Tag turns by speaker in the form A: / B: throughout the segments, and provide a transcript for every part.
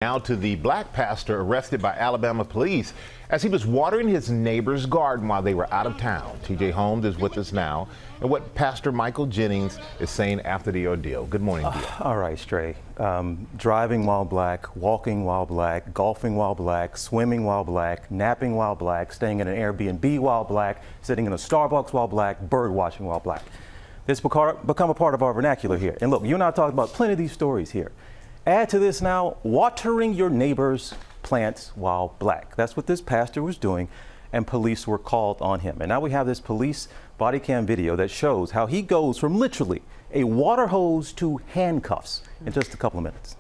A: Now to the black pastor arrested by Alabama police as he was watering his neighbor's garden while they were out of town. TJ Holmes is with us now, and what Pastor Michael Jennings is saying after the ordeal. Good morning, dear.
B: All right, Stray. Driving while black, walking while black, golfing while black, swimming while black, napping while black, staying in an Airbnb while black, sitting in a Starbucks while black, bird watching while black. This become a part of our vernacular here. And look, you and I talked about plenty of these stories here. Add to this now, watering your neighbor's plants while black. That's what this pastor was doing, and police were called on him. And now we have this police body cam video that shows how he goes from literally a water hose to handcuffs in just a couple of minutes.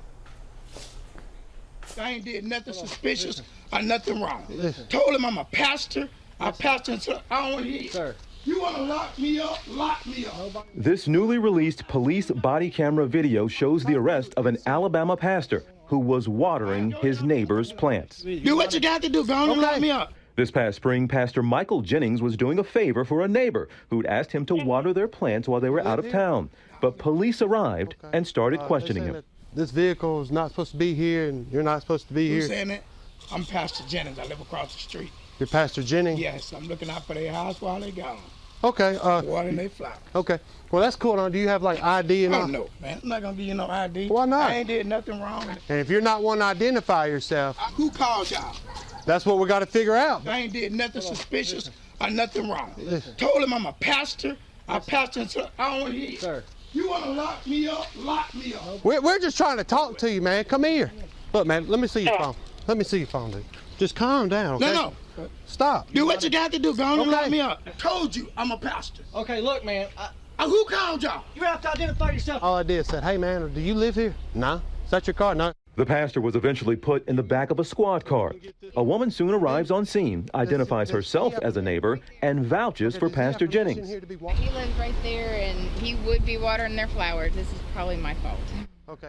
C: I ain't did nothing suspicious or nothing wrong. Told him I'm a pastor. I pastor until I don't want to hear. Sir. You want to lock me up? Lock me up.
D: This newly released police body camera video shows the arrest of an Alabama pastor who was watering his neighbor's plants.
C: Do what you got to do. Go on and lock me up.
D: This past spring, Pastor Michael Jennings was doing a favor for a neighbor who'd asked him to water their plants while they were out of town. But police arrived and started questioning him.
E: This vehicle is not supposed to be here, and you're not supposed to be here.
C: Who's saying that? I'm Pastor Jennings. I live across the street.
E: You're Pastor Jennings?
C: Yes, I'm looking out for their house while they gone.
E: Okay.
C: Watering their flowers.
E: Okay. Well, that's cool. Now, do you have like ID and all?
C: Oh, no, man. I'm not going to give you no ID.
E: Why not?
C: I ain't did nothing wrong.
E: And if you're not one to identify yourself.
C: Who called y'all?
E: That's what we got to figure out.
C: I ain't did nothing suspicious or nothing wrong. Told him I'm a pastor. I pastor until I don't want to hear. Sir. You want to lock me up? Lock me up.
E: We're just trying to talk to you, man. Come here. Look, man, let me see your phone. Let me see your phone, dude. Just calm down, okay?
C: No.
E: Stop.
C: Do what you got to do. Go on and lock me up. I told you I'm a pastor.
F: Okay, look, man.
C: Who called y'all?
F: You have to identify yourself.
E: All I did said, hey, man, do you live here? No. Is that your car? No.
D: The pastor was eventually put in the back of a squad car. A woman soon arrives on scene, identifies herself as a neighbor, and vouches for Pastor Jennings.
G: He lives right there, and he would be watering their flowers. This is probably my fault.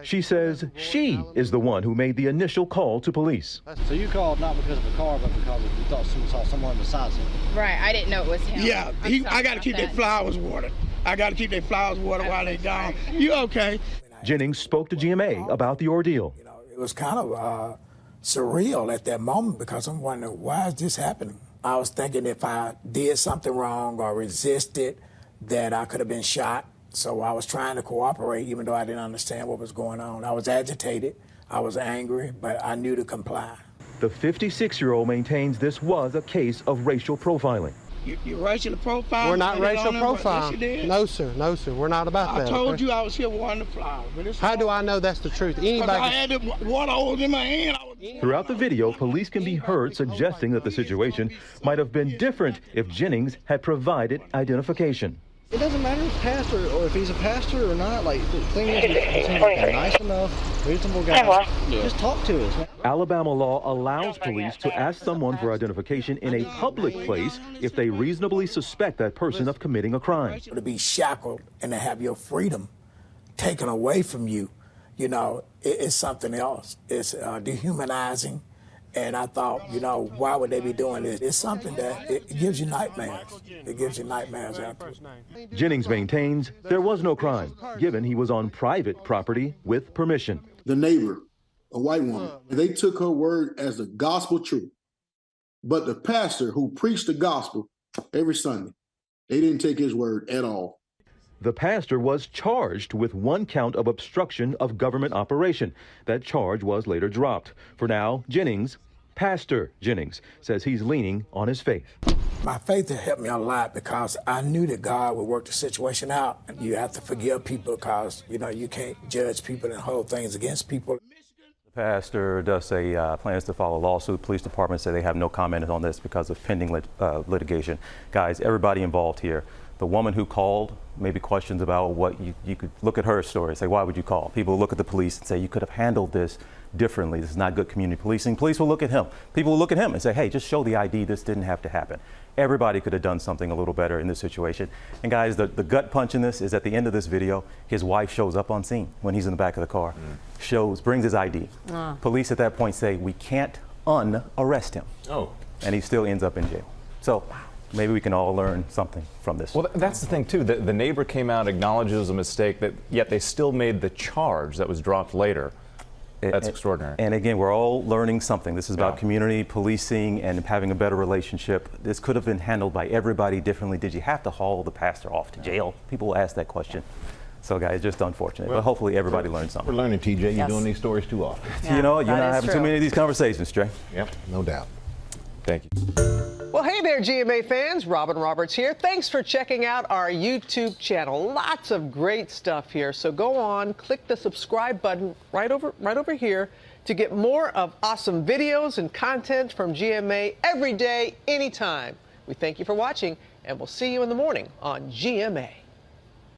D: She says she is the one who made the initial call to police.
F: So you called not because of a car, but because you thought someone saw someone besides him.
G: Right, I didn't know it was him.
C: Yeah, I got to keep their flowers watered. I got to keep their flowers watered while they're gone. You okay?
D: Jennings spoke to GMA about the ordeal.
H: You know, it was kind of surreal at that moment because I'm wondering, why is this happening? I was thinking if I did something wrong or resisted, that I could have been shot. So I was trying to cooperate, even though I didn't understand what was going on. I was agitated, I was angry, but I knew to comply.
D: The 56-year-old maintains this was a case of racial profiling.
C: You racial profiling?
E: We're not racial profiling.
C: Yes,
E: no, sir. No, sir. We're not about that.
C: I told you I was here watering the flowers.
E: How do I know that's the truth? Anybody?
C: I had the water hose in my hand.
D: Throughout the video, police can be heard suggesting that the situation might have been different if Jennings had provided identification.
F: It doesn't matter if pastor or if he's a pastor or not. Like, the thing is, he seems like a nice enough, reasonable guy. Just talk to us, man.
D: Alabama law allows police to ask someone for identification in a public place if they reasonably suspect that person of committing a crime.
H: To be shackled and to have your freedom taken away from you, you know, it's something else. It's dehumanizing. And I thought, you know, why would they be doing this? It's something that it gives you nightmares. It gives you nightmares afterwards.
D: Jennings maintains there was no crime, given he was on private property with permission.
I: The neighbor, a white woman, they took her word as the gospel truth. But the pastor who preached the gospel every Sunday, they didn't take his word at all.
D: The pastor was charged with 1 count of obstruction of government operation. That charge was later dropped. For now, Jennings, Pastor Jennings, says he's leaning on his faith.
H: My faith has helped me a lot because I knew that God would work the situation out. You have to forgive people because, you know, you can't judge people and hold things against people.
B: The pastor does say plans to file a lawsuit. Police department say they have no comment on this because of pending litigation. Guys, everybody involved here. The woman who called, maybe questions about what you could look at her story and say, why would you call? People look at the police and say, you could have handled this differently. This is not good community policing. Police will look at him. People will look at him and say, hey, just show the ID. This didn't have to happen. Everybody could have done something a little better in this situation. And guys, the gut punch in this is at the end of this video, his wife shows up on scene when he's in the back of the car, brings his ID. Police at that point say, we can't unarrest him. And he still ends up in jail. So maybe we can all learn something from this.
J: Well, that's the thing, too. The neighbor came out, acknowledges a mistake, yet they still made the charge that was dropped later.
A: That's extraordinary.
B: And again, we're all learning something. This is about community policing and having a better relationship. This could have been handled by everybody differently. Did you have to haul the pastor off to jail? People will ask that question. So, guys, just unfortunate. But hopefully everybody learned something.
A: We're learning, TJ. You're doing these stories too often.
B: Yeah, you know, you're not having too many of these conversations, Trey.
A: Yep, no doubt. Thank you.
K: Well, hey there, GMA fans. Robin Roberts here. Thanks for checking out our YouTube channel. Lots of great stuff here. So go on, click the subscribe button right over here to get more of awesome videos and content from GMA every day, anytime. We thank you for watching, and we'll see you in the morning on GMA.